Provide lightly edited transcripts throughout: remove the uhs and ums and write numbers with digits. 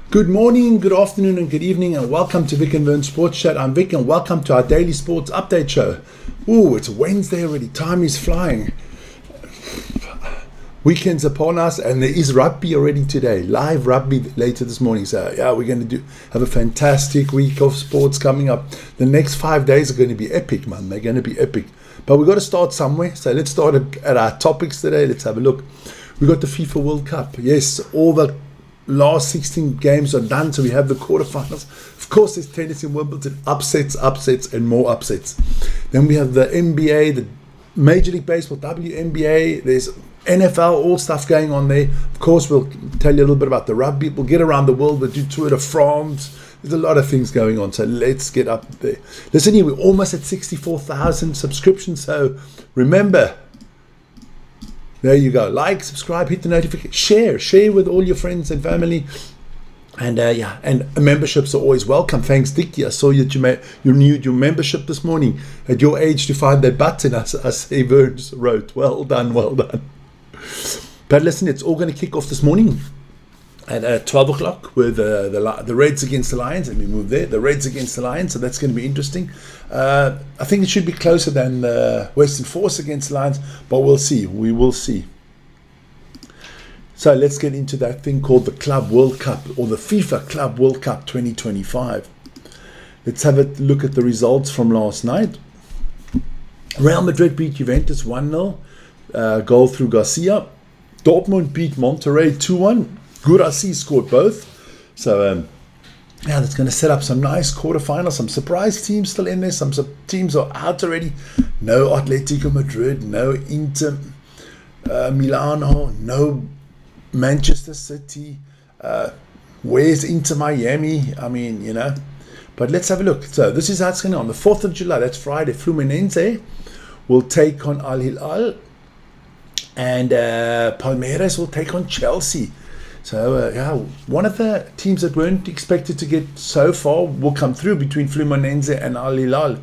Good morning, good afternoon, and good evening, and welcome to Vic and Vern Sports Chat. I'm Vic, and welcome to our daily sports update show. Ooh, it's Wednesday already. Time is flying. Weekend's upon us, and there is rugby already today. Live rugby later this morning. So yeah, we're going to have a fantastic week of sports coming up. The next 5 days are going to be epic, man. They're going to be epic. But we've got to start somewhere. So let's start at our topics today. Let's have a look. We got the FIFA World Cup. Yes, all the last 16 games are done, so we have the quarterfinals. Of course, there's tennis in Wimbledon, upsets, and more upsets. Then we have the NBA, the Major League Baseball, WNBA, there's NFL, all stuff going on there. Of course, we'll tell you a little bit about the rugby. We'll get around the world, we'll do Tour de France. There's a lot of things going on, so let's get up there. Listen here, we're almost at 64,000 subscriptions, so remember, there you go. Like, subscribe, hit the notification, share with all your friends and family. And and memberships are always welcome. Thanks, Dickie. I saw you renewed your membership this morning. At your age to find that button, I say Verns wrote. Well done. But listen, it's all going to kick off this morning at 12 o'clock with the Reds against the Lions. Let me move there. The Reds against the Lions, so that's going to be interesting. I think it should be closer than the Western Force against the Lions, but we'll see. We will see. So let's get into that thing called the Club World Cup, or the FIFA Club World Cup 2025. Let's have a look at the results from last night. Real Madrid beat Juventus 1-0, goal through Garcia. Dortmund beat Monterrey 2-1. Gurasi scored both. So, that's going to set up some nice quarterfinals. Some surprise teams still in there. Some teams are out already. No Atletico Madrid, no Inter Milano, no Manchester City. Where's Inter Miami? I mean, But let's have a look. So this is how it's going on. The 4th of July, that's Friday, Fluminense will take on Al Hilal. And Palmeiras will take on Chelsea. So, one of the teams that weren't expected to get so far will come through between Fluminense and Al Hilal.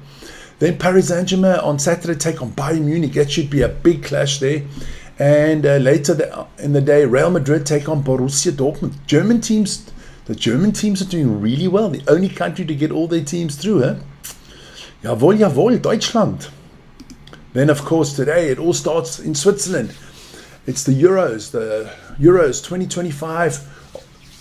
Then Paris Saint-Germain on Saturday take on Bayern Munich. That should be a big clash there. And later in the day, Real Madrid take on Borussia Dortmund. The German teams are doing really well. The only country to get all their teams through, huh? Jawohl, Deutschland. Then, of course, today it all starts in Switzerland. It's the Euros 2025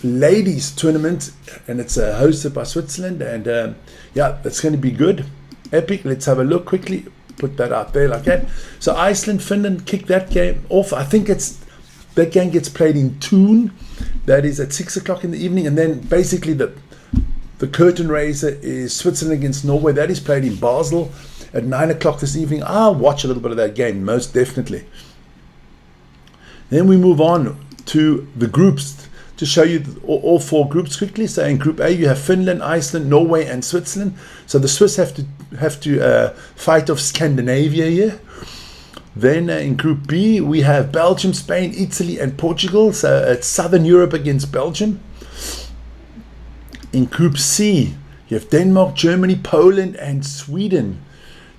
ladies tournament, and it's hosted by Switzerland. And that's going to be good, epic. Let's have a look quickly. Put that out there like that. So Iceland, Finland kicked that game off. I think that game gets played in Thun. That is at 6 o'clock in the evening, and then basically the curtain raiser is Switzerland against Norway. That is played in Basel at 9 o'clock this evening. I'll watch a little bit of that game, most definitely. Then we move on to the groups to show you all four groups quickly. So in Group A, you have Finland, Iceland, Norway, and Switzerland. So the Swiss have to fight off Scandinavia here. Then in Group B, we have Belgium, Spain, Italy, and Portugal. So it's Southern Europe against Belgium. In Group C, you have Denmark, Germany, Poland, and Sweden.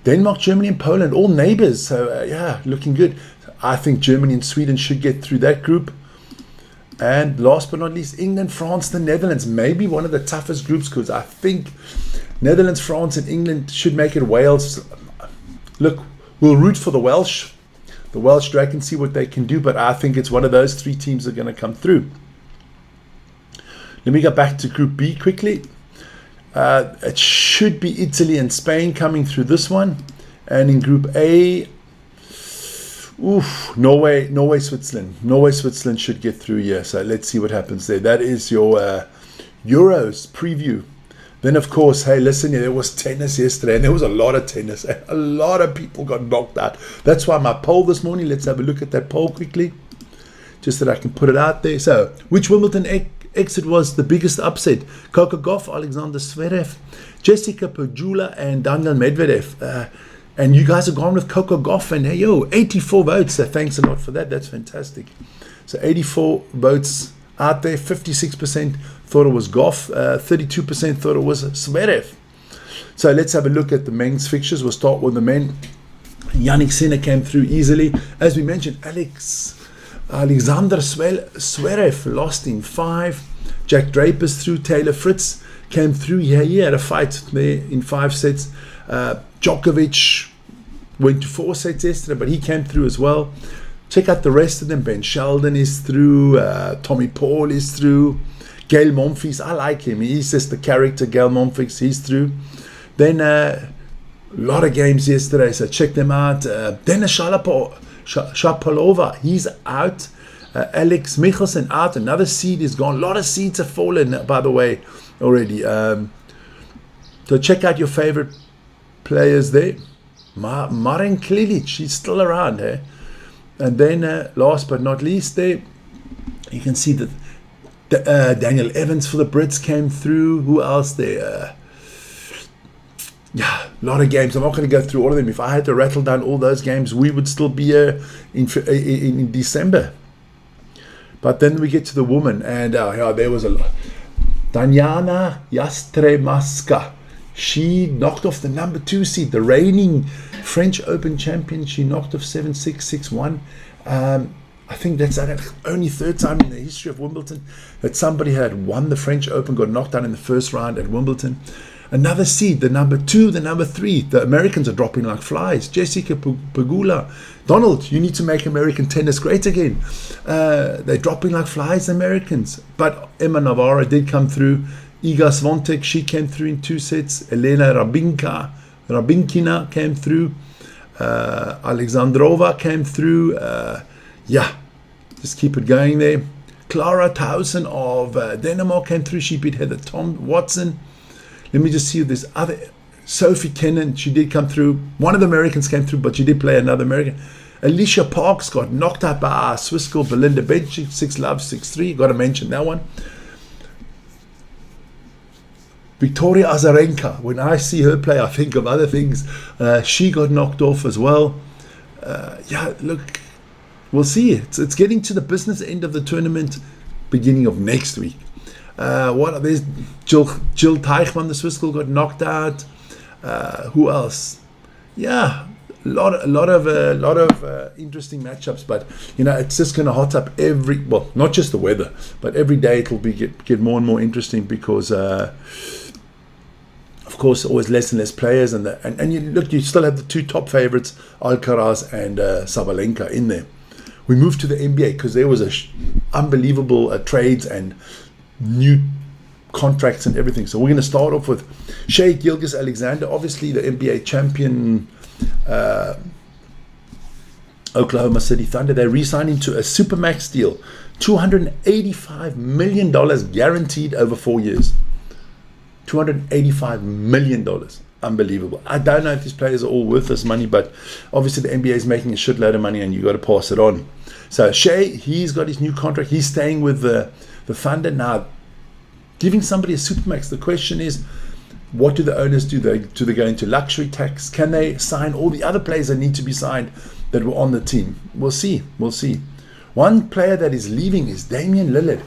Denmark, Germany, and Poland, all neighbors. So looking good. I think Germany and Sweden should get through that group. And last but not least, England, France, the Netherlands. Maybe one of the toughest groups, because I think Netherlands, France, and England should make it. Wales. Look, we'll root for the Welsh Dragons, see what they can do. But I think it's one of those three teams that are going to come through. Let me go back to Group B quickly. It should be Italy and Spain coming through this one. And in Group A, Norway, Switzerland. Norway, Switzerland should get through here. So let's see what happens there. That is your Euros preview. Then, of course, hey, listen, there was tennis yesterday, and there was a lot of tennis. A lot of people got knocked out. That's why my poll this morning, let's have a look at that poll quickly, just that I can put it out there. So, which Wimbledon exit was the biggest upset? Coco Gauff, Alexander Zverev, Jessica Pegula, and Daniel Medvedev. And you guys have gone with Coco Gauff, and hey, 84 votes. So thanks a lot for that. That's fantastic. So 84 votes out there. 56% thought it was Gauff. 32% thought it was Zverev. So let's have a look at the men's fixtures. We'll start with the men. Yannick Sinner came through easily. As we mentioned, Alexander Zverev lost in 5. Jack Draper's through. Taylor Fritz came through. Yeah, he had a fight there in 5 sets. Djokovic went to 4 sets yesterday, but he came through as well. Check out the rest of them. Ben Sheldon is through. Tommy Paul is through. Gail Monfils, I like him. He's just the character. Gail Monfils, he's through. Then a lot of games yesterday, so check them out. Dennis Shapovalov, he's out. Alex Michelsen out. Another seed is gone. A lot of seeds have fallen, by the way, already. So check out your favorite players there. Marin Cilic, she's still around. And then last but not least there, you can see that Daniel Evans for the Brits came through. Who else there? Yeah, a lot of games. I'm not going to go through all of them. If I had to rattle down all those games, we would still be here in December. But then we get to the woman, and there was a lot. Danyana Yastremaska. She knocked off the number 2 seed, the reigning French Open champion. She knocked off 7-6, 6-1. I think that's the only 3rd time in the history of Wimbledon that somebody had won the French Open, got knocked down in the first round at Wimbledon. Another seed, the number 2, the number 3. The Americans are dropping like flies. Jessica Pegula. Donald, you need to make American tennis great again. They're dropping like flies, the Americans. But Emma Navarro did come through. Iga Swiatek, she came through in 2 sets. Elena Rabinkina came through. Alexandrova came through. Just keep it going there. Clara Tausen of Denmark came through. She beat Heather Watson. Let me just see if there's other. Sophie Kennan, she did come through. One of the Americans came through, but she did play another American. Alicia Parks got knocked out by Swiss girl Belinda Bencic, 6-love, 6-3. Got to mention that one. Victoria Azarenka, when I see her play, I think of other things. She got knocked off as well. Look, we'll see. It's getting to the business end of the tournament, beginning of next week. There's Jill Teichmann, the Swiss girl, got knocked out. Who else? Yeah, a lot of interesting matchups. But it's just going to hot up not just the weather, but every day it'll get more and more interesting because. Of course, always less and less players, and you still have the 2 top favorites, Alcaraz and Sabalenka, in there. We moved to the NBA because there was unbelievable trades and new contracts and everything. So we're going to start off with Shai Gilgeous-Alexander, obviously the NBA champion, Oklahoma City Thunder. They re-signed him to a supermax deal, $285 million guaranteed over 4 years. $285 million. Unbelievable. I don't know if these players are all worth this money, but obviously the NBA is making a shitload of money and you got to pass it on. So Shai, he's got his new contract. He's staying with the Thunder. Now, giving somebody a supermax, the question is, what do the owners do? Do they go into luxury tax? Can they sign all the other players that need to be signed that were on the team? We'll see. One player that is leaving is Damian Lillard.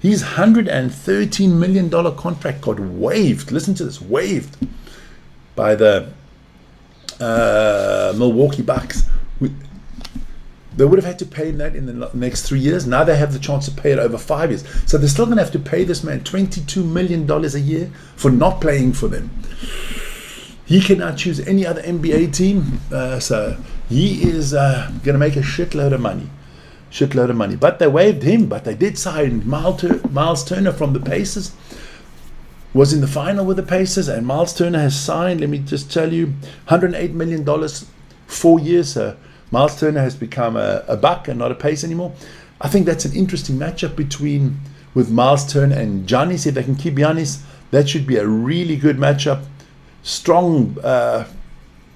His $113 million contract got waived. Listen to this, waived by the Milwaukee Bucks. They would have had to pay him that in the next 3 years. Now they have the chance to pay it over 5 years. So they're still going to have to pay this man $22 million a year for not playing for them. He can now choose any other NBA team. So he is going to make a shitload of money. But they waived him. But they did sign Miles Turner from the Pacers. Was in the final with the Pacers. And Miles Turner has signed, let me just tell you, $108 million, 4 years. So Miles Turner has become a Buck and not a Pace anymore. I think that's an interesting matchup with Miles Turner and Giannis. If they can keep Giannis, that should be a really good matchup. Strong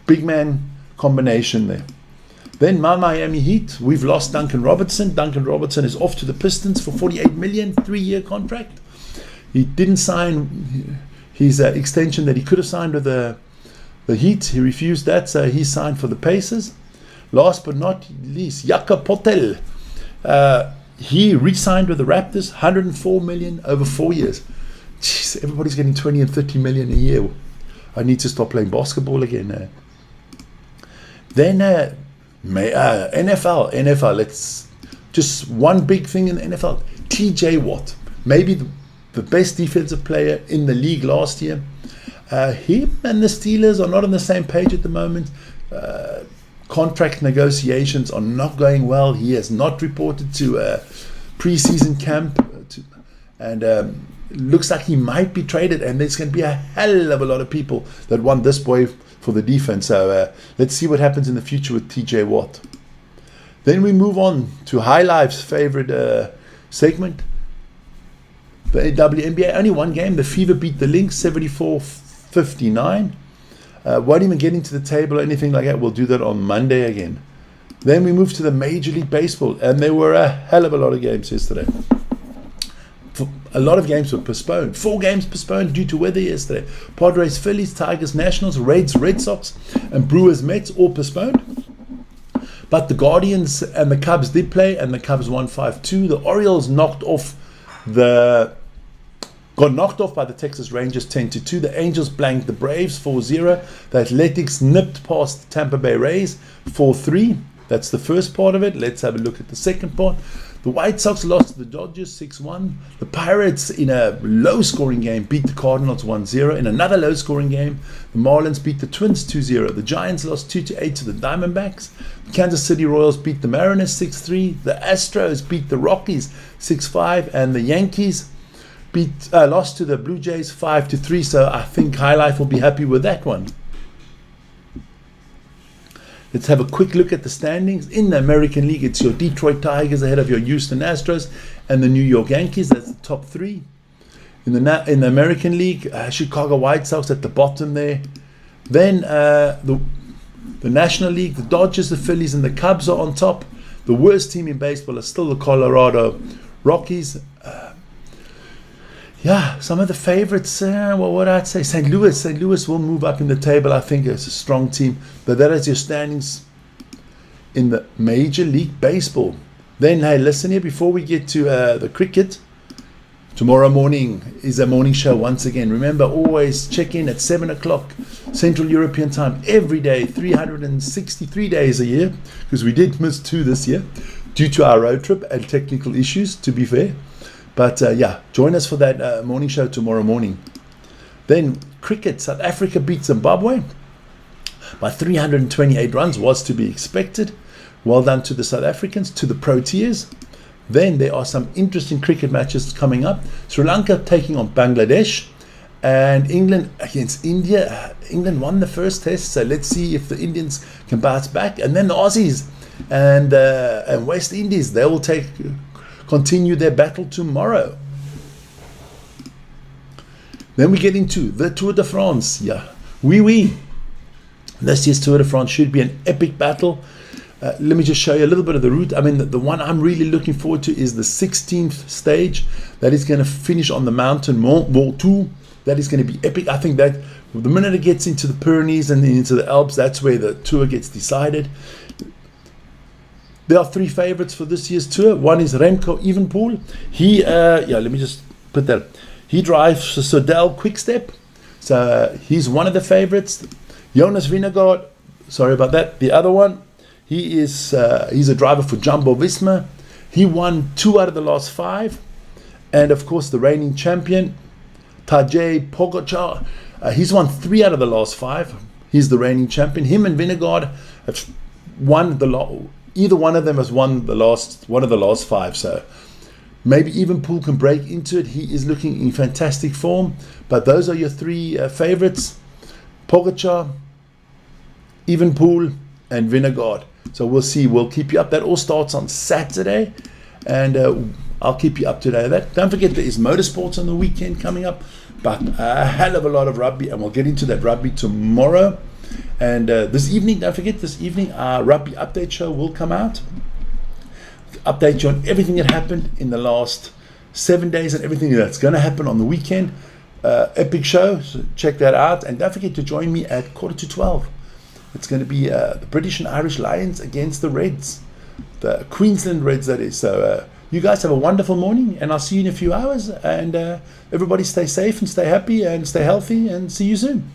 big man combination there. Then my Miami Heat, we've lost Duncan Robertson. Duncan Robertson is off to the Pistons for $48 million, 3-year contract. He didn't sign his extension that he could have signed with the Heat. He refused that, so he signed for the Pacers. Last but not least, Jakob Poeltl. He re-signed with the Raptors, $104 million over 4 years. Jeez, everybody's getting $20 and $30 million a year. I need to stop playing basketball again. Then NFL. Let's just one big thing in the NFL. TJ Watt, maybe the best defensive player in the league last year. Him and the Steelers are not on the same page at the moment. Contract negotiations are not going well. He has not reported to preseason camp, and looks like he might be traded. And there's going to be a hell of a lot of people that want this boy for the defense. So let's see what happens in the future with TJ Watt. Then we move on to High Life's favorite segment. The WNBA, only one game. The Fever beat the Lynx 74-59. Won't even get into the table or anything like that. We'll do that on Monday again. Then we move to the Major League Baseball, and there were a hell of a lot of games yesterday. A lot of games were postponed. 4 games postponed due to weather yesterday. Padres, Phillies, Tigers, Nationals, Reds, Red Sox, and Brewers, Mets all postponed. But the Guardians and the Cubs did play, and the Cubs won 5-2. The Orioles got knocked off by the Texas Rangers 10-2. The Angels blanked the Braves 4-0. The Athletics nipped past the Tampa Bay Rays 4-3. That's the first part of it. Let's have a look at the second part. The White Sox lost to the Dodgers 6-1. The Pirates, in a low-scoring game, beat the Cardinals 1-0. In another low-scoring game, the Marlins beat the Twins 2-0. The Giants lost 2-8 to the Diamondbacks. The Kansas City Royals beat the Mariners 6-3. The Astros beat the Rockies 6-5. And the Yankees lost to the Blue Jays 5-3. So I think High Life will be happy with that one. Let's have a quick look at the standings. In the American League, it's your Detroit Tigers ahead of your Houston Astros and the New York Yankees. That's the top 3. In the American League, Chicago White Sox at the bottom there. Then the National League, the Dodgers, the Phillies, and the Cubs are on top. The worst team in baseball is still the Colorado Rockies. Some of the favorites, what would I say? St. Louis will move up in the table. I think it's a strong team. But that is your standings in the Major League Baseball. Then, hey, listen here, before we get to the cricket, tomorrow morning is a morning show once again. Remember, always check in at 7 o'clock Central European Time every day, 363 days a year, because we did miss 2 this year due to our road trip and technical issues, to be fair. But join us for that morning show tomorrow morning. Then cricket, South Africa beat Zimbabwe by 328 runs, was to be expected. Well done to the South Africans, to the Proteas. Then there are some interesting cricket matches coming up. Sri Lanka taking on Bangladesh, and England against India. England won the first test, so let's see if the Indians can bounce back. And then the Aussies and West Indies, they will continue their battle tomorrow. Then we get into the Tour de France. Oui. This year's Tour de France should be an epic battle. Let me just show you a little bit of the route. I mean, the one I'm really looking forward to is the 16th stage. That is going to finish on the mountain Mont Ventoux. That is going to be epic. I think that the minute it gets into the Pyrenees and into the Alps, that's where the tour gets decided. There are 3 favorites for this year's tour. One is Remco Evenepoel. Let me just put that. He drives Soudal Quickstep, so he's one of the favorites. Jonas Vingegaard, sorry about that. The other one, he's a driver for Jumbo Visma. He won 2 out of the last 5, and of course the reigning champion, Tadej Pogačar. He's won 3 out of the last 5. He's the reigning champion. Him and Vingegaard have won either one of them has won one of the last 5, so maybe Evenepoel can break into it. He is looking in fantastic form. But those are your 3 favorites: Pogačar, Evenepoel, and Vingegaard. So we'll see. We'll keep you up. That all starts on Saturday, and I'll keep you up to date with that. Don't forget, there is motorsports on the weekend coming up, but a hell of a lot of rugby, and we'll get into that rugby tomorrow. And this evening, don't forget, our rugby update show will come out. Update you on everything that happened in the last 7 days and everything that's going to happen on the weekend. Epic show, so check that out. And don't forget to join me at 11:45. It's going to be the British and Irish Lions against the Reds, the Queensland Reds, that is. So you guys have a wonderful morning, and I'll see you in a few hours. And everybody stay safe and stay happy and stay healthy, and see you soon.